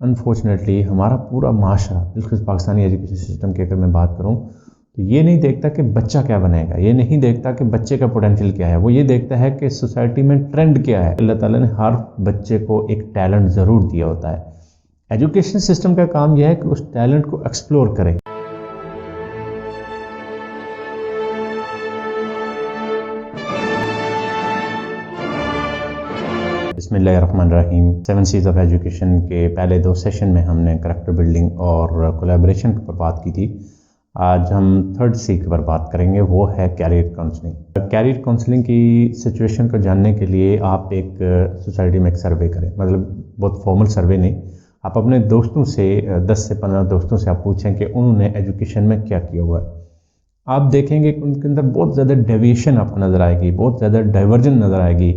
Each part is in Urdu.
انفارچونیٹلی ہمارا پورا معاشرہ، بالکل پاکستانی ایجوکیشن سسٹم کی اگر میں بات کروں تو یہ نہیں دیکھتا کہ بچہ کیا بنے گا، یہ نہیں دیکھتا کہ بچے کا پوٹینشیل کیا ہے، وہ یہ دیکھتا ہے کہ سوسائٹی میں ٹرینڈ کیا ہے۔ اللہ تعالیٰ نے ہر بچے کو ایک ٹیلنٹ ضرور دیا ہوتا ہے۔ ایجوکیشن سسٹم کا کام یہ ہے کہ اس ٹیلنٹ کو ایکسپلور کرے۔ بسم اللہ الرحمن الرحیم۔ 7 C's آف ایجوکیشن کے پہلے 2 سیشن میں ہم نے کریکٹر بلڈنگ اور کولیبریشن پر بات کی تھی۔ آج ہم 3rd C پر بات کریں گے، وہ ہے کیریئر کاؤنسلنگ۔ کیریئر کاؤنسلنگ کی سچویشن کو جاننے کے لیے آپ ایک سوسائٹی میں ایک سروے کریں، مطلب بہت فارمل سروے نہیں، آپ اپنے دوستوں سے 10 سے 15 دوستوں سے آپ پوچھیں کہ انہوں نے ایجوکیشن میں کیا کیا ہوا ہے۔ آپ دیکھیں گے کہ ان کے اندر بہت زیادہ ڈیویشن آپ کو نظر آئے گی، بہت زیادہ ڈائیورجن نظر آئے گی۔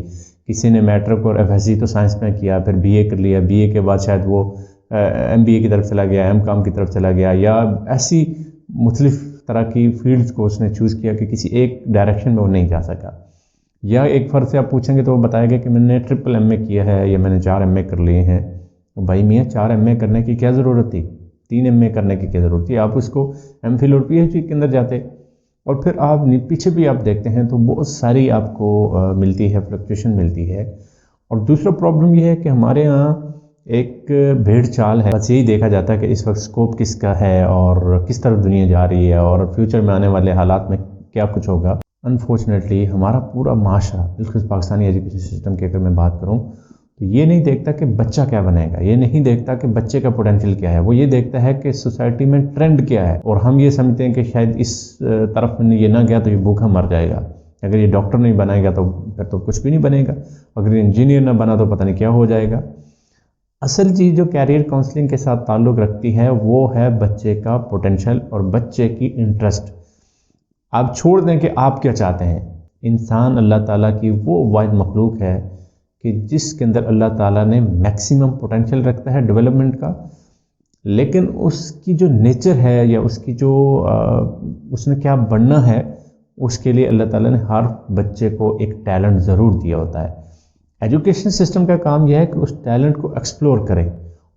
کسی نے میٹرک اور FSC تو سائنس میں کیا، پھر BA کر لیا، BA کے بعد شاید وہ MBA کی طرف چلا گیا، MCOM کی طرف چلا گیا، یا ایسی مختلف طرح کی فیلڈز کو اس نے چوز کیا کہ کسی ایک ڈائریکشن میں وہ نہیں جا سکا۔ یا ایک فرد سے آپ پوچھیں گے تو وہ بتائے گا کہ میں نے ٹرپل MA کیا ہے یا میں نے 4 MA کر لیے ہیں۔ بھائی میاں 4 MA کرنے کی کیا ضرورت تھی؟ 3 MA کرنے کی کیا ضرورت تھی؟ آپ اس کو MPhil اور PhD کے اندر جاتے، اور پھر آپ پیچھے بھی آپ دیکھتے ہیں تو بہت ساری آپ کو ملتی ہے، فلکچویشن ملتی ہے۔ اور دوسرا پرابلم یہ ہے کہ ہمارے ہاں ایک بھیڑ چال ہے، بس یہی دیکھا جاتا ہے کہ اس وقت سکوپ کس کا ہے اور کس طرف دنیا جا رہی ہے اور فیوچر میں آنے والے حالات میں کیا کچھ ہوگا۔ انفارچونیٹلی ہمارا پورا معاشرہ، بالکل پاکستانی ایجوکیشن سسٹم کی اگر میں بات کروں تو یہ نہیں دیکھتا کہ بچہ کیا بنے گا، یہ نہیں دیکھتا کہ بچے کا پوٹینشیل کیا ہے، وہ یہ دیکھتا ہے کہ سوسائٹی میں ٹرینڈ کیا ہے، اور ہم یہ سمجھتے ہیں کہ شاید اس طرف میں یہ نہ گیا تو یہ بھوکا مر جائے گا، اگر یہ ڈاکٹر نہیں بنائے گا تو پھر تو کچھ بھی نہیں بنے گا، اگر یہ انجینئر نہ بنا تو پتہ نہیں کیا ہو جائے گا۔ اصل چیز جو کیریئر کاؤنسلنگ کے ساتھ تعلق رکھتی ہے وہ ہے بچے کا پوٹینشیل اور بچے کی انٹرسٹ۔ آپ چھوڑ دیں کہ آپ کیا چاہتے ہیں۔ انسان اللہ تعالیٰ کی وہ واحد مخلوق ہے کہ جس کے اندر اللہ تعالیٰ نے میکسیمم پوٹینشیل رکھتا ہے ڈیولپمنٹ کا، لیکن اس کی جو نیچر ہے یا اس کی جو اس نے کیا بننا ہے، اس کے لیے اللہ تعالیٰ نے ہر بچے کو ایک ٹیلنٹ ضرور دیا ہوتا ہے۔ ایجوکیشن سسٹم کا کام یہ ہے کہ اس ٹیلنٹ کو ایکسپلور کرے،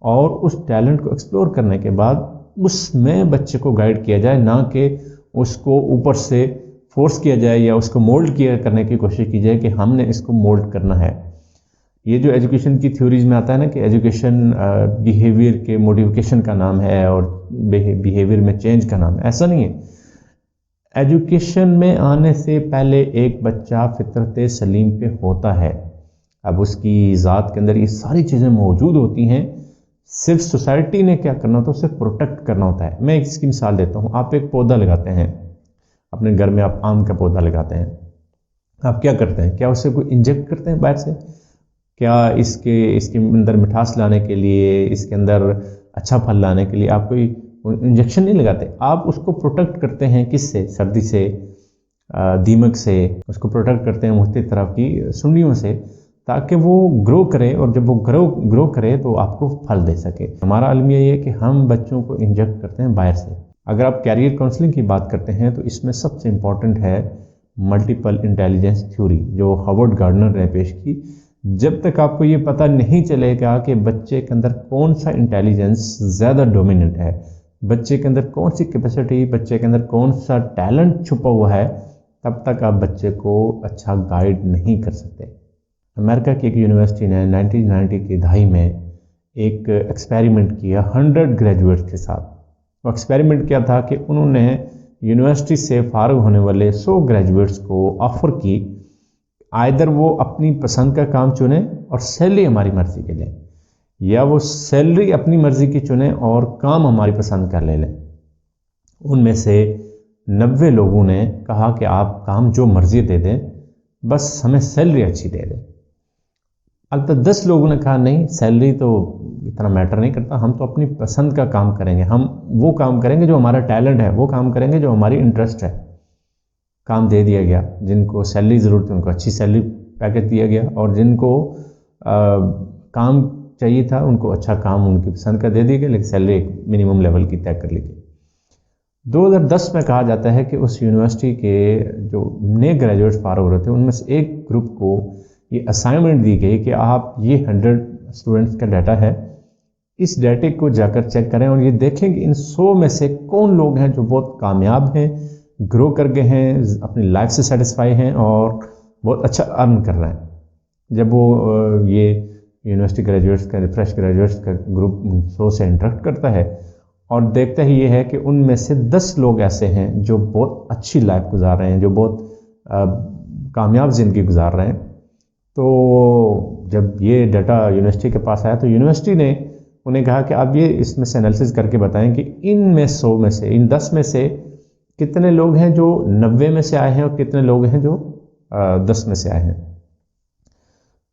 اور اس ٹیلنٹ کو ایکسپلور کرنے کے بعد اس میں بچے کو گائیڈ کیا جائے، نہ کہ اس کو اوپر سے فورس کیا جائے یا اس کو مولڈ کرنے کی کوشش کی جائے کہ ہم نے اس کو مولڈ کرنا ہے۔ یہ جو ایجوکیشن کی تھیوریز میں آتا ہے نا کہ ایجوکیشن بیہیویئر کے موڈیفیکیشن کا نام ہے اور بیہیویئر میں چینج کا نام ہے، ایسا نہیں ہے۔ ایجوکیشن میں آنے سے پہلے ایک بچہ فطرت سلیم پہ ہوتا ہے، اب اس کی ذات کے اندر یہ ساری چیزیں موجود ہوتی ہیں، صرف سوسائٹی نے کیا کرنا ہوتا ہے، اسے پروٹیکٹ کرنا ہوتا ہے۔ میں اس کی مثال دیتا ہوں، آپ ایک پودا لگاتے ہیں اپنے گھر میں، آپ آم کا پودا لگاتے ہیں، آپ کیا کرتے ہیں؟ کیا اسے کوئی انجیکٹ کرتے ہیں باہر سے؟ کیا اس کے اندر مٹھاس لانے کے لیے، اس کے اندر اچھا پھل لانے کے لیے آپ کوئی انجیکشن نہیں لگاتے؟ آپ اس کو پروٹیکٹ کرتے ہیں کس سے؟ سردی سے، دیمک سے، اس کو پروٹیکٹ کرتے ہیں مختلف طرح کی سنڈیوں سے، تاکہ وہ گرو کرے، اور جب وہ گرو کرے تو آپ کو پھل دے سکے۔ ہمارا عالم یہ ہے کہ ہم بچوں کو انجیکٹ کرتے ہیں باہر سے۔ اگر آپ کیریئر کاؤنسلنگ کی بات کرتے ہیں تو اس میں سب سے امپورٹنٹ ہے ملٹیپل انٹیلیجنس تھیوری، جو ہاورڈ گارڈنر نے پیش کی۔ جب تک آپ کو یہ پتہ نہیں چلے گا کہ بچے کے اندر کون سا انٹیلیجنس زیادہ ڈومیننٹ ہے، بچے کے اندر کون سی کیپیسٹی، بچے کے اندر کون سا ٹیلنٹ چھپا ہوا ہے، تب تک آپ بچے کو اچھا گائیڈ نہیں کر سکتے۔ امریکہ کی ایک یونیورسٹی نے 1990 کی دہائی میں ایک ایکسپیریمنٹ کیا 100 گریجویٹس کے ساتھ۔ وہ ایکسپیریمنٹ کیا تھا کہ انہوں نے یونیورسٹی سے فارغ ہونے والے 100 گریجویٹس کو آفر کی، آئدر وہ اپنی پسند کا کام چنیں اور سیلری ہماری مرضی کے لیں، یا وہ سیلری اپنی مرضی کی چنیں اور کام ہماری پسند کا لے لیں۔ ان میں سے 90 لوگوں نے کہا کہ آپ کام جو مرضی دے دیں، بس ہمیں سیلری اچھی دے دیں۔ البتہ 10 لوگوں نے کہا نہیں، سیلری تو اتنا میٹر نہیں کرتا، ہم تو اپنی پسند کا کام کریں گے، ہم وہ کام کریں گے جو ہمارا ٹیلنٹ ہے، وہ کام کریں گے جو ہماری انٹرسٹ ہے۔ کام دے دیا گیا، جن کو سیلری ضرورت ہے ان کو اچھی سیلری پیکج دیا گیا، اور جن کو کام چاہیے تھا ان کو اچھا کام ان کی پسند کا دے دیا گیا، لیکن سیلری ایک منیمم لیول کی طے کر لی گئی۔ 2010 میں کہا جاتا ہے کہ اس یونیورسٹی کے جو نئے گریجویٹ فارغ ہو رہے تھے ان میں سے ایک گروپ کو یہ اسائنمنٹ دی گئی کہ آپ یہ 100 اسٹوڈنٹس کا ڈیٹا ہے، اس ڈیٹے کو جا کر چیک کریں اور یہ دیکھیں کہ ان 100 میں سے کون لوگ ہیں جو بہت کامیاب ہیں، گرو کر گئے ہیں، اپنی لائف سے سیٹسفائی ہیں اور بہت اچھا ارن کر رہے ہیں۔ جب وہ یہ یونیورسٹی گریجویٹس کا، فریش گریجویٹس کا گروپ 100 سے انٹریکٹ کرتا ہے اور دیکھتا ہی یہ ہے کہ ان میں سے 10 لوگ ایسے ہیں جو بہت اچھی لائف گزار رہے ہیں، جو بہت کامیاب زندگی گزار رہے ہیں۔ تو جب یہ ڈیٹا یونیورسٹی کے پاس آیا تو یونیورسٹی نے انہیں کہا کہ آپ یہ اس میں سے انالیسس کر کے بتائیں کہ ان میں 100 میں سے، ان 10 میں سے کتنے لوگ ہیں جو 90 میں سے آئے ہیں اور کتنے لوگ ہیں جو 10 میں سے آئے ہیں۔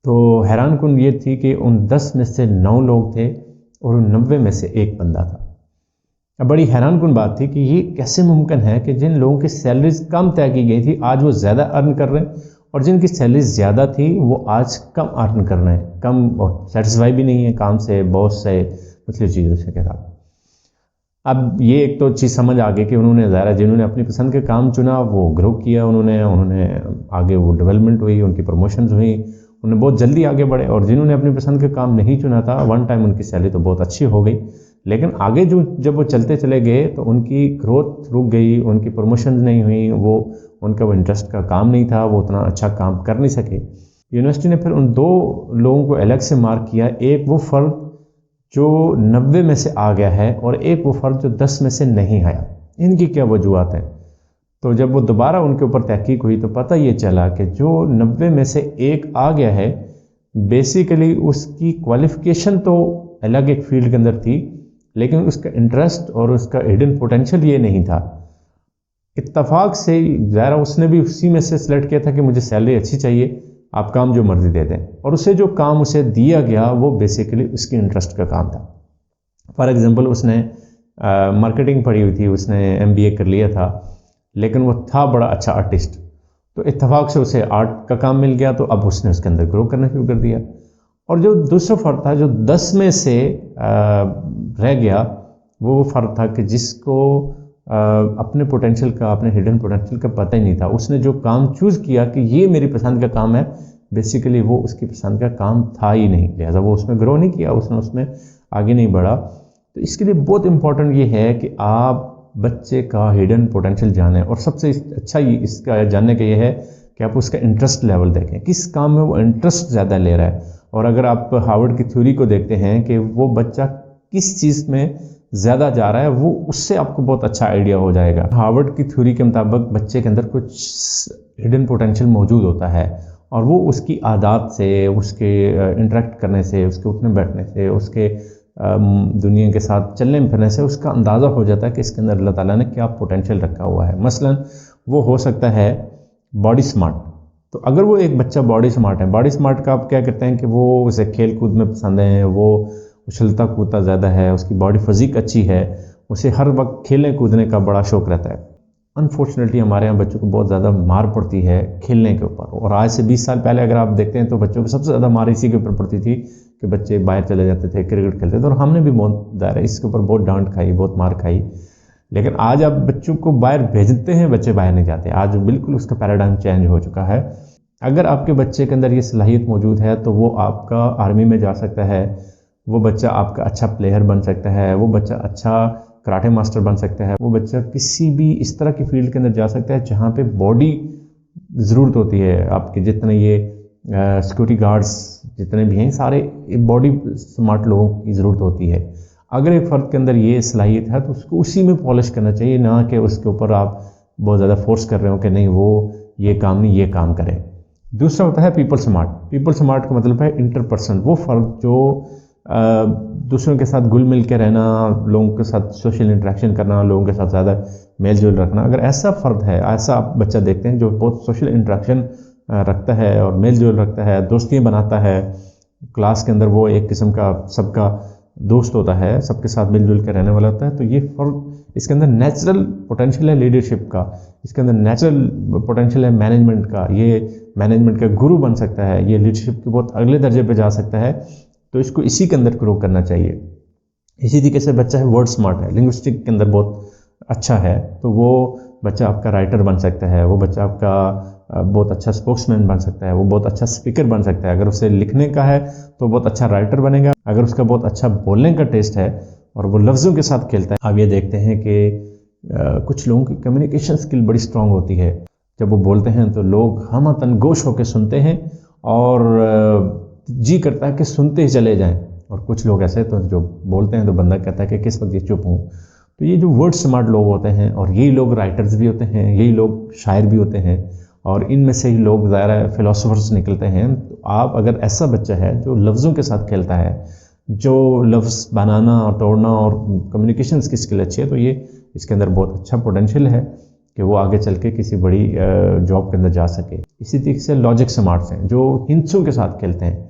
تو حیران کن یہ تھی کہ ان 10 میں سے 9 لوگ تھے اور ان 90 میں سے ایک بندہ تھا۔ اب بڑی حیران کن بات تھی کہ یہ کیسے ممکن ہے کہ جن لوگوں کی سیلریز کم طے کی گئی تھی آج وہ زیادہ ارن کر رہے ہیں، اور جن کی سیلریز زیادہ تھی وہ آج کم ارن کر رہے ہیں، کم اور سیٹسفائی بھی نہیں ہے کام سے، باس سے، مختلف چیزوں سے کے ساتھ۔ اب یہ ایک تو چیز سمجھ آ گئی کہ انہوں نے ظاہر جنہوں نے اپنی پسند کے کام چنا وہ گرو کیا، انہوں نے آگے وہ ڈیولپمنٹ ہوئی، ان کی پروموشنز ہوئیں، انہوں نے بہت جلدی آگے بڑھے، اور جنہوں نے اپنی پسند کے کام نہیں چنا تھا ون ٹائم ان کی سیلری تو بہت اچھی ہو گئی، لیکن آگے جب وہ چلتے چلے گئے تو ان کی گروتھ رک گئی، ان کی پروموشنز نہیں ہوئیں، ان کا وہ انٹرسٹ کا کام نہیں تھا، وہ اتنا اچھا کام کر نہیں سکے۔ یونیورسٹی نے پھر ان 2 لوگوں کو الگ سے مارک کیا، ایک وہ فرد جو 90 میں سے آ گیا ہے اور ایک وہ فرد جو 10 میں سے نہیں آیا۔ ان کی کیا وجوہات ہیں؟ تو جب وہ دوبارہ ان کے اوپر تحقیق ہوئی تو پتہ یہ چلا کہ جو 90 میں سے ایک آ گیا ہے بیسیکلی اس کی کوالیفیکیشن تو الگ ایک فیلڈ کے اندر تھی، لیکن اس کا انٹرسٹ اور اس کا ہڈن پوٹینشیل یہ نہیں تھا۔ اتفاق سے ظاہر اس نے بھی اسی میں سے سلیکٹ کیا تھا کہ مجھے سیلری اچھی چاہیے، آپ کام جو مرضی دے دیں، اور اسے جو کام اسے دیا گیا وہ بیسیکلی اس کی انٹرسٹ کا کام تھا۔ فار ایگزامپل اس نے مارکیٹنگ پڑھی ہوئی تھی، اس نے MBA کر لیا تھا، لیکن وہ تھا بڑا اچھا آرٹسٹ، تو اتفاق سے اسے آرٹ کا کام مل گیا، تو اب اس نے اس کے اندر گرو کرنا شروع کر دیا۔ اور جو دوسرا فرد تھا جو 10 میں سے رہ گیا، وہ فرد تھا کہ جس کو اپنے پوٹینشیل کا، اپنے ہڈن پوٹینشیل کا پتہ ہی نہیں تھا۔ اس نے جو کام چوز کیا کہ یہ میری پسند کا کام ہے، بیسیکلی وہ اس کی پسند کا کام تھا ہی نہیں، لہٰذا وہ اس میں گرو نہیں کیا، اس میں آگے نہیں بڑھا۔ تو اس کے لیے بہت امپورٹنٹ یہ ہے کہ آپ بچے کا ہڈن پوٹینشیل جانیں، اور سب سے اچھا اس کا جاننے کا یہ ہے کہ آپ اس کا انٹرسٹ لیول دیکھیں، کس کام میں وہ انٹرسٹ زیادہ لے رہا ہے۔ اور اگر آپ ہارورڈ کی تھیوری کو دیکھتے ہیں کہ وہ بچہ کس چیز میں زیادہ جا رہا ہے، وہ اس سے آپ کو بہت اچھا آئیڈیا ہو جائے گا۔ ہارورڈ کی تھیوری کے مطابق بچے کے اندر کچھ ہڈن پوٹینشیل موجود ہوتا ہے، اور وہ اس کی عادات سے، اس کے انٹریکٹ کرنے سے، اس کے اٹھنے بیٹھنے سے، اس کے دنیا کے ساتھ چلنے پھرنے سے اس کا اندازہ ہو جاتا ہے کہ اس کے اندر اللہ تعالیٰ نے کیا پوٹینشیل رکھا ہوا ہے۔ مثلا وہ ہو سکتا ہے باڈی سمارٹ، تو اگر وہ ایک بچہ باڈی سمارٹ ہے، باڈی سمارٹ کا آپ کیا کرتے ہیں کہ وہ اسے کھیل کود میں پسند ہے، وہ اچھلتا کودتا زیادہ ہے، اس کی باڈی فزیک اچھی ہے، اسے ہر وقت کھیلنے کودنے کا بڑا شوق رہتا ہے۔ انفارچونیٹلی ہمارے یہاں بچوں کو بہت زیادہ مار پڑتی ہے کھیلنے کے اوپر، اور آج سے 20 سال پہلے اگر آپ دیکھتے ہیں تو بچوں کو سب سے زیادہ مار اسی کے اوپر پڑتی تھی کہ بچے باہر چلے جاتے تھے، کرکٹ کھیلتے تھے، اور ہم نے بھی بہت دائرہ اس کے اوپر بہت ڈانٹ کھائی، بہت مار کھائی۔ لیکن آج آپ بچوں کو باہر بھیجتے ہیں، بچے باہر نہیں جاتے، آج بالکل اس کا پیراڈائم چینج ہو چکا ہے۔ اگر آپ کے بچے کے اندر یہ صلاحیت موجود ہے تو وہ آپ کا آرمی میں جا سکتا ہے، وہ بچہ آپ کا اچھا پلیئر بن سکتا ہے، وہ بچہ اچھا کراٹے ماسٹر بن سکتا ہے، وہ بچہ کسی بھی اس طرح کی فیلڈ کے اندر جا سکتا ہے جہاں پہ باڈی ضرورت ہوتی ہے آپ کے، جتنے یہ سیکورٹی گارڈز جتنے بھی ہیں سارے باڈی سمارٹ لوگوں کی ضرورت ہوتی ہے۔ اگر ایک فرد کے اندر یہ صلاحیت ہے تو اس کو اسی میں پالش کرنا چاہیے، نہ کہ اس کے اوپر آپ بہت زیادہ فورس کر رہے ہو کہ نہیں وہ یہ کام نہیں یہ کام کرے۔ دوسرا ہوتا ہے پیپل سمارٹ۔ پیپل سمارٹ کا مطلب ہے انٹر پرسن، وہ فرد جو دوسروں کے ساتھ گل مل کے رہنا، لوگوں کے ساتھ سوشل انٹریکشن کرنا، لوگوں کے ساتھ زیادہ میل جول رکھنا۔ اگر ایسا فرد ہے، ایسا آپ بچہ دیکھتے ہیں جو بہت سوشل انٹریکشن رکھتا ہے اور میل جول رکھتا ہے، دوستیاں بناتا ہے، کلاس کے اندر وہ ایک قسم کا سب کا دوست ہوتا ہے، سب کے ساتھ مل جل کے رہنے والا ہوتا ہے، تو یہ فرد اس کے اندر نیچرل پوٹینشیل ہے لیڈرشپ کا، اس کے اندر نیچرل پوٹینشیل ہے مینجمنٹ کا، یہ مینجمنٹ کا گرو بن سکتا ہے، یہ لیڈرشپ کے بہت اگلے درجے پہ جا سکتا ہے، تو اس کو اسی کے اندر گرو کرنا چاہیے۔ اسی طریقے سے بچہ ہے ورڈ سمارٹ ہے، لنگوسٹک کے اندر بہت اچھا ہے، تو وہ بچہ آپ کا رائٹر بن سکتا ہے، وہ بچہ آپ کا بہت اچھا اسپوکس مین بن سکتا ہے، وہ بہت اچھا اسپیکر بن سکتا ہے. اگر اسے لکھنے کا ہے تو بہت اچھا رائٹر بنے گا. اگر اس کا بہت اچھا بولنے کا ٹیسٹ ہے اور وہ لفظوں کے ساتھ کھیلتا ہے. آپ یہ دیکھتے ہیں کہ کچھ لوگوں کی کمیونیکیشن اسکل بڑی اسٹرانگ ہوتی ہے. جب وہ بولتے ہیں تو لوگ ہمہ گوش ہو کے سنتے ہیں اور جی کرتا ہے کہ سنتے ہی چلے جائیں. اور کچھ لوگ ایسے تو جو بولتے ہیں تو بندہ کہتا ہے کہ کس وقت یہ چپ ہوں. تو یہ جو ورڈ سمارٹ لوگ ہوتے ہیں اور یہی لوگ رائٹرز بھی ہوتے ہیں، یہی لوگ شاعر بھی ہوتے ہیں، اور ان میں سے ہی لوگ ظاہر فلاسفرز نکلتے ہیں. تو آپ اگر ایسا بچہ ہے جو لفظوں کے ساتھ کھیلتا ہے، جو لفظ بنانا اور توڑنا اور کمیونیکیشن کی اسکل اچھی ہے، تو یہ اس کے اندر بہت اچھا پوٹینشیل ہے کہ وہ آگے چل کے کسی بڑی جاب کے اندر جا سکے. اسی طریقے سے لاجک سمارٹس ہیں جو ہنسوں کے ساتھ کھیلتے ہیں،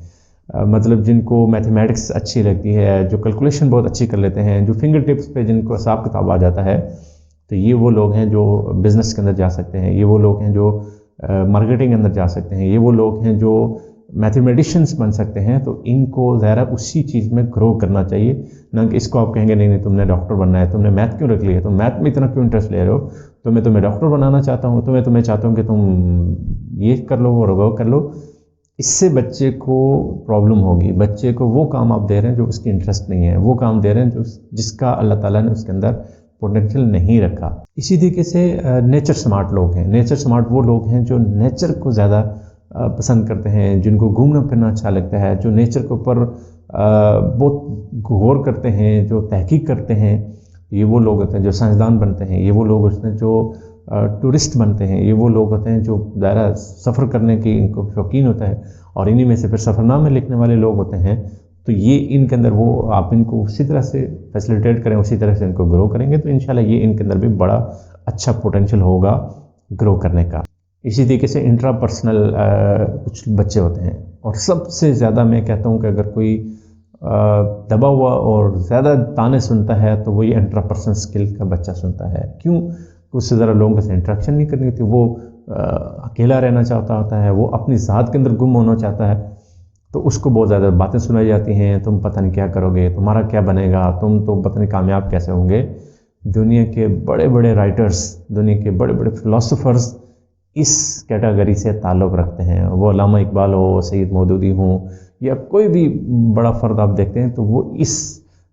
مطلب جن کو میتھمیٹکس اچھی لگتی ہے، جو کیلکولیشن بہت اچھی کر لیتے ہیں، جو فنگر ٹپس پہ جن کو حساب کتاب آ جاتا ہے. تو یہ وہ لوگ ہیں جو بزنس کے اندر جا سکتے ہیں. یہ وہ لوگ ہیں جو مارکیٹنگ کے اندر جا سکتے ہیں. یہ وہ لوگ ہیں جو میتھمیٹیشینس بن سکتے ہیں. تو ان کو ظاہر اسی چیز میں گرو کرنا چاہیے، نہ کہ اس کو آپ کہیں گے نہیں تم نے ڈاکٹر بننا ہے، تم نے میتھ کیوں رکھ لی ہے، تم میتھ میں اتنا کیوں انٹرسٹ لے رہے ہو، تو میں تمہیں ڈاکٹر بنانا چاہتا ہوں، تمہیں چاہتا ہوں کہ تم یہ کر لو اور وہ کر لو. اس سے بچے کو پرابلم ہوگی. بچے کو وہ کام آپ دے رہے ہیں جو اس کی انٹرسٹ نہیں ہے، وہ کام دے رہے ہیں جس کا اللہ تعالیٰ نے اس کے اندر پوٹینشیل نہیں رکھا. اسی طریقے سے نیچر سمارٹ لوگ ہیں. نیچر سمارٹ وہ لوگ ہیں جو نیچر کو زیادہ پسند کرتے ہیں، جن کو گھومنا پھرنا اچھا لگتا ہے، جو نیچر کے اوپر بہت غور کرتے ہیں، جو تحقیق کرتے ہیں. یہ وہ لوگ ہوتے ہیں جو سائنسدان بنتے ہیں. یہ وہ لوگ ہوتے ہیں جو ٹورسٹ بنتے ہیں. یہ وہ لوگ ہوتے ہیں جو دائرہ سفر کرنے کی ان کو شوقین ہوتا ہے، اور انہی میں سے پھر سفر نامے لکھنے والے لوگ ہوتے ہیں. تو یہ ان کے اندر وہ آپ ان کو اسی طرح سے فیسلیٹیٹ کریں، اسی طرح سے ان کو گرو کریں گے تو انشاءاللہ یہ ان کے اندر بھی بڑا اچھا پوٹینشیل ہوگا گرو کرنے کا. اسی طریقے سے انٹرا پرسنل کچھ بچے ہوتے ہیں، اور سب سے زیادہ میں کہتا ہوں کہ اگر کوئی دبا ہوا اور زیادہ تانے سنتا ہے تو وہ یہ انٹرا پرسنل اسکل کا بچہ سنتا ہے. کیوں؟ اس سے ذرا لوگوں کے ساتھ انٹریکشن نہیں کرنی ہوتی، وہ اکیلا رہنا چاہتا ہوتا ہے، وہ اپنی ذات کے اندر گم ہونا چاہتا ہے. تو اس کو بہت زیادہ باتیں سنائی جاتی ہیں، تم پتہ نہیں کیا کرو گے، تمہارا کیا بنے گا، تم تو پتہ نہیں کامیاب کیسے ہوں گے. دنیا کے بڑے بڑے رائٹرز، دنیا کے بڑے بڑے فلاسفرز اس کیٹاگری سے تعلق رکھتے ہیں. وہ علامہ اقبال ہو، سید مودودی ہوں، یا کوئی بھی بڑا فرد آپ دیکھتے ہیں تو وہ اس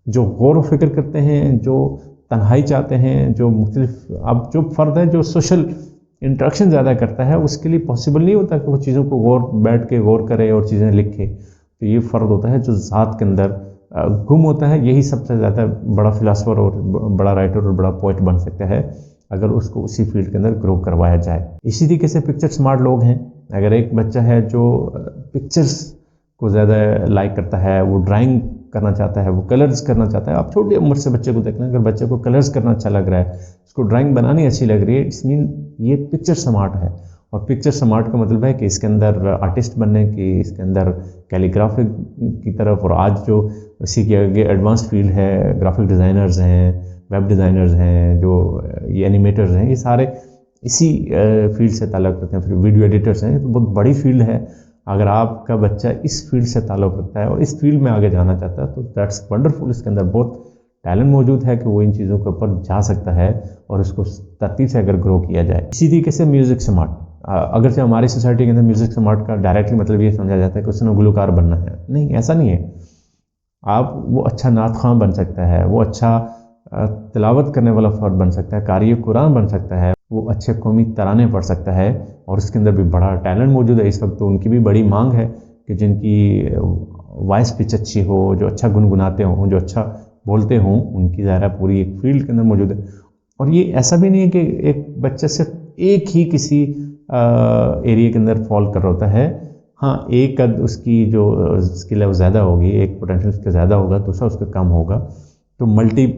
جو غور و فکر کرتے ہیں، جو تنہائی چاہتے ہیں، جو مختلف اب جو فرد ہے جو سوشل انٹریکشن زیادہ کرتا ہے، اس کے لیے پاسبل نہیں ہوتا کہ وہ چیزوں کو بیٹھ کے غور کرے اور چیزیں لکھے. تو یہ فرد ہوتا ہے جو ذات کے اندر گم ہوتا ہے. یہی سب سے زیادہ بڑا فلاسفر اور بڑا رائٹر اور بڑا پوئٹ بن سکتا ہے اگر اس کو اسی فیلڈ کے اندر گرو کروایا جائے. اسی طریقے سے پکچر سمارٹ لوگ ہیں. اگر ایک بچہ ہے جو پکچرز کو زیادہ لائک کرتا ہے، وہ ڈرائنگ کرنا چاہتا ہے، وہ کلرز کرنا چاہتا ہے. آپ چھوٹی عمر سے بچے کو دیکھ لیں، اگر بچے کو کلرز کرنا اچھا لگ رہا ہے، اس کو ڈرائنگ بنانی اچھی لگ رہی ہے، اٹس مین یہ پکچر سمارٹ ہے. اور پکچر سمارٹ کا مطلب ہے کہ اس کے اندر آرٹسٹ بننے کی، اس کے اندر کیلیگرافی کی طرف، اور آج جو اسی کے آگے ایڈوانس فیلڈ ہے، گرافک ڈیزائنرز ہیں، ویب ڈیزائنرز ہیں، جو یہ اینیمیٹرز ہیں، یہ سارے اسی فیلڈ سے تعلق رکھتے ہیں. پھر ویڈیو ایڈیٹرز ہیں، تو بہت بڑی فیلڈ ہے. اگر آپ کا بچہ اس فیلڈ سے تعلق رکھتا ہے اور اس فیلڈ میں آگے جانا چاہتا ہے تو دیٹس ونڈرفل. اس کے اندر بہت ٹیلنٹ موجود ہے کہ وہ ان چیزوں کے اوپر جا سکتا ہے اور اس کو ترتیب سے اگر گرو کیا جائے. اسی طریقے سے میوزک سمارٹ، اگرچہ ہماری سوسائٹی کے اندر میوزک سمارٹ کا ڈائریکٹلی مطلب یہ سمجھا جاتا ہے کہ اس نے گلوکار بننا ہے. نہیں، ایسا نہیں ہے. آپ وہ اچھا نعت خواں بن سکتا ہے، وہ اچھا تلاوت کرنے والا فرد بن سکتا ہے، قاری قرآن بن سکتا ہے، وہ اچھے قومی ترانے پڑھ سکتا ہے، اور اس کے اندر بھی بڑا ٹیلنٹ موجود ہے. اس وقت تو ان کی بھی بڑی مانگ ہے کہ جن کی وائس پچ اچھی ہو، جو اچھا گنگناتے ہوں، جو اچھا بولتے ہوں، ان کی ظاہرہ پوری ایک فیلڈ کے اندر موجود ہے. اور یہ ایسا بھی نہیں ہے کہ ایک بچہ صرف ایک ہی کسی ایریا کے اندر فال کر رہا ہوتا ہے. ہاں، ایک اس کی جو اسکل ہے وہ زیادہ ہوگی، ایک پوٹینشیل اس کا زیادہ ہوگا، دوسرا اس کا کم ہوگا. تو ملٹی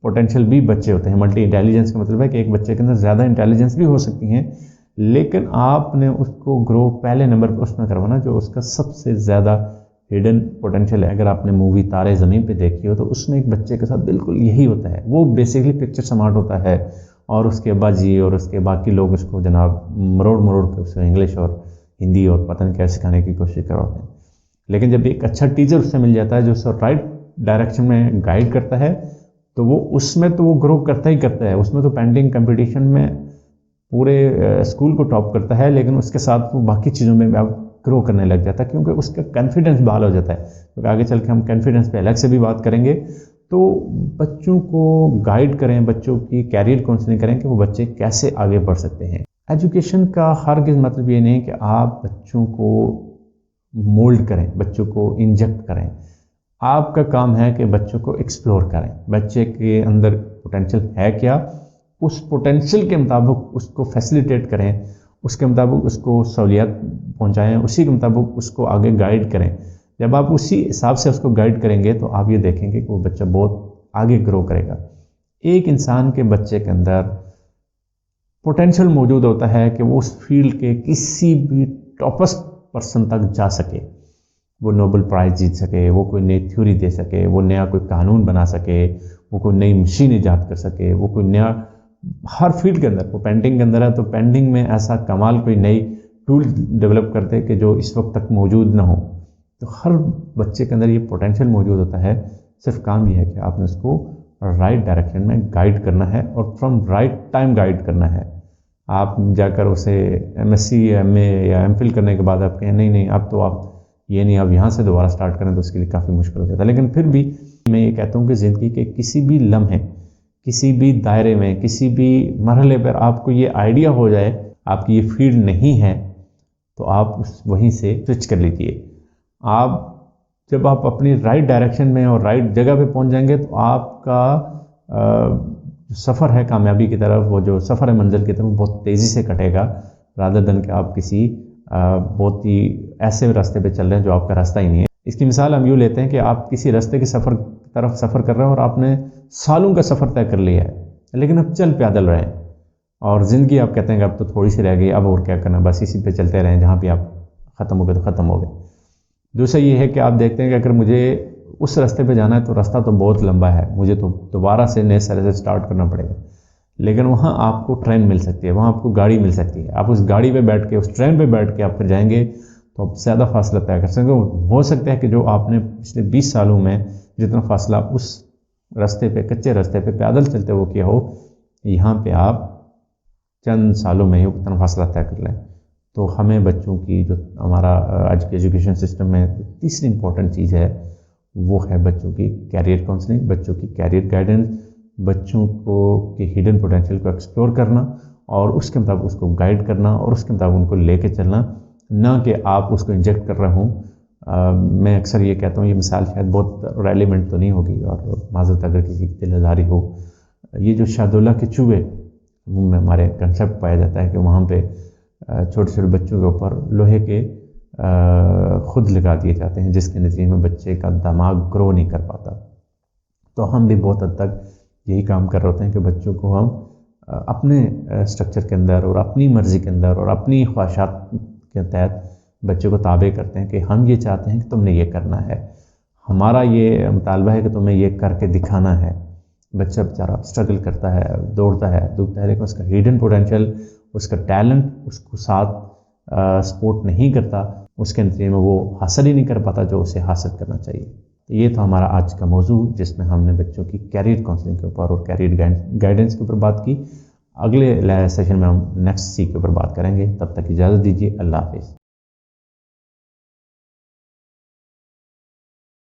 پوٹینشیل بھی بچے ہوتے ہیں. ملٹی انٹیلیجنس کا مطلب ہے کہ ایک بچے کے اندر زیادہ انٹیلیجنس بھی ہو سکتی ہیں، لیکن آپ نے اس کو گرو پہلے نمبر پر اس میں کروانا جو اس کا سب سے زیادہ ہڈن پوٹینشیل ہے. اگر آپ نے مووی تارے زمین پہ دیکھی ہو تو اس میں ایک بچے کے ساتھ بالکل یہی ہوتا ہے. وہ بیسیکلی پکچر سمارٹ ہوتا ہے، اور اس کے ابا جی اور اس کے باقی لوگ اس کو جناب مروڑ کے اس کو انگلش اور ہندی اور پتہ نہیں کیا سکھانے کی کوشش کرواتے ہیں. لیکن جب ایک اچھا ٹیچر اس سے مل جاتا ہے جو اس کو رائٹ ڈائریکشن میں گائیڈ کرتا ہے، تو وہ اس میں تو وہ گرو کرتا ہی کرتا ہے. اس میں تو پینٹنگ کمپٹیشن میں پورے اسکول کو ٹاپ کرتا ہے، لیکن اس کے ساتھ وہ باقی چیزوں میں اب گرو کرنے لگ جاتا ہے، کیونکہ اس کا کانفیڈنس بحال ہو جاتا ہے. کیونکہ آگے چل کے ہم کانفیڈنس پہ الگ سے بھی بات کریں گے. تو بچوں کو گائیڈ کریں، بچوں کی کیریئر کاؤنسلنگ کریں کہ وہ بچے کیسے آگے بڑھ سکتے ہیں. ایجوکیشن کا ہرگز مطلب یہ نہیں کہ آپ بچوں کو مولڈ کریں، بچوں کو انجیکٹ کریں. آپ کا کام ہے کہ بچوں کو ایکسپلور کریں، بچے کے اندر پوٹینشیل ہے کیا، اس پوٹینشیل کے مطابق اس کو فیسیلیٹیٹ کریں، اس کے مطابق اس کو سہولیات پہنچائیں، اسی کے مطابق اس کو آگے گائیڈ کریں. جب آپ اسی حساب سے اس کو گائیڈ کریں گے تو آپ یہ دیکھیں گے کہ وہ بچہ بہت آگے گرو کرے گا. ایک انسان کے بچے کے اندر پوٹینشیل موجود ہوتا ہے کہ وہ اس فیلڈ کے کسی بھی ٹاپسٹ پرسن تک جا سکے، وہ نوبل پرائز جیت سکے، وہ کوئی نئی تھیوری دے سکے، وہ نیا کوئی قانون بنا سکے، وہ کوئی نئی مشین ایجاد کر سکے، وہ کوئی نیا ہر فیلڈ کے اندر، وہ پینٹنگ کے اندر ہے تو پینٹنگ میں ایسا کمال کوئی نئی ٹول ڈیولپ کرتے کہ جو اس وقت تک موجود نہ ہو. تو ہر بچے کے اندر یہ پوٹینشیل موجود ہوتا ہے، صرف کام یہ ہے کہ آپ نے اس کو رائٹ ڈائریکشن میں گائیڈ کرنا ہے اور فرام رائٹ ٹائم گائیڈ کرنا ہے. آپ جا کر اسے ایم ایس سی یا ایم اے یا ایم فل کرنے کے بعد آپ کہیں نہیں اب تو آپ یہ نہیں، اب یہاں سے دوبارہ سٹارٹ کریں تو اس کے لیے کافی مشکل ہو جاتا ہے. لیکن پھر بھی میں یہ کہتا ہوں کہ زندگی کے کسی بھی لمحے، کسی بھی دائرے میں، کسی بھی مرحلے پر آپ کو یہ آئیڈیا ہو جائے آپ کی یہ فیلڈ نہیں ہے تو آپ وہیں سے سوئچ کر لیجیے. جب آپ اپنی رائٹ ڈائریکشن میں اور رائٹ جگہ پہ پہنچ جائیں گے تو آپ کا سفر ہے کامیابی کی طرف، وہ جو سفر ہے منزل کی طرف بہت تیزی سے کٹے گا، رادر دن کہ آپ کسی بہت ہی ایسے راستے پہ چل رہے ہیں جو آپ کا راستہ ہی نہیں ہے. اس کی مثال ہم یوں لیتے ہیں کہ آپ کسی راستے کی طرف سفر کر رہے ہیں اور آپ نے سالوں کا سفر طے کر لیا ہے، لیکن اب چل پیدل رہے ہیں اور زندگی آپ کہتے ہیں کہ اب تو تھوڑی سی رہ گئی، اب اور کیا کرنا، بس اسی پہ چلتے رہیں، جہاں پہ آپ ختم ہو گئے تو ختم ہو گئے. دوسرا یہ ہے کہ آپ دیکھتے ہیں کہ اگر مجھے اس راستے پہ جانا ہے تو راستہ تو بہت لمبا ہے، مجھے تو دوبارہ سے نئے سرے سے سٹارٹ کرنا پڑے گا. لیکن وہاں آپ کو ٹرین مل سکتی ہے، وہاں آپ کو گاڑی مل سکتی ہے، آپ اس گاڑی پہ بیٹھ کے، اس ٹرین پہ بیٹھ کے آپ پھر جائیں گے تو آپ زیادہ فاصلہ طے کر سکیں گے. ہو سکتا ہے کہ جو آپ نے پچھلے 20 سالوں میں جتنا فاصلہ اس راستے پہ، کچے راستے پہ پیدل چلتے وہ کیا ہو، یہاں پہ آپ چند سالوں میں ہی اتنا فاصلہ طے کر لیں. تو ہمیں بچوں کی جو ہمارا آج کے ایجوکیشن سسٹم میں تیسری امپورٹنٹ چیز ہے وہ ہے بچوں کی کیریئر کاؤنسلنگ، بچوں کی کیریئر گائیڈنس، بچوں کو کہ ہڈن پوٹینشیل کو ایکسپلور کرنا اور اس کے مطابق اس کو گائیڈ کرنا اور اس کے مطابق ان کو لے کے چلنا، نہ کہ آپ اس کو انجیکٹ کر رہے ہوں. میں اکثر یہ کہتا ہوں، یہ مثال شاید بہت ریلیونٹ تو نہیں ہوگی اور معذرت اگر کسی کی دل آزاری ہو، یہ جو شہدولہ کے چوہے میں ہمارے کنسیپٹ پایا جاتا ہے کہ وہاں پہ چھوٹے چھوٹے بچوں کے اوپر لوہے کے خود لگا دیے جاتے ہیں، جس کے نتیجے میں بچے کا دماغ گرو نہیں کر پاتا. تو ہم بھی بہت حد تک یہی کام کر رہے ہوتے ہیں کہ بچوں کو ہم اپنے اسٹرکچر کے اندر اور اپنی مرضی کے اندر اور اپنی خواہشات کے تحت بچوں کو تابع کرتے ہیں کہ ہم یہ چاہتے ہیں کہ تم نے یہ کرنا ہے، ہمارا یہ مطالبہ ہے کہ تمہیں یہ کر کے دکھانا ہے. بچہ بیچارہ اسٹرگل کرتا ہے، دوڑتا ہے دھوپتا ہے، لیکن اس کا ہڈن پوٹینشیل، اس کا ٹیلنٹ اس کو ساتھ سپورٹ نہیں کرتا، اس کے نتیجے میں وہ حاصل ہی نہیں کر پاتا جو اسے حاصل کرنا چاہیے. یہ تھا ہمارا آج کا موضوع، جس میں ہم نے بچوں کی کیریئر کاؤنسلنگ کے اوپر اور کیریئر گائیڈنس کے اوپر بات کی. اگلے سیشن میں ہم نیکسٹ سی کے اوپر بات کریں گے. تب تک اجازت دیجیے. اللہ حافظ.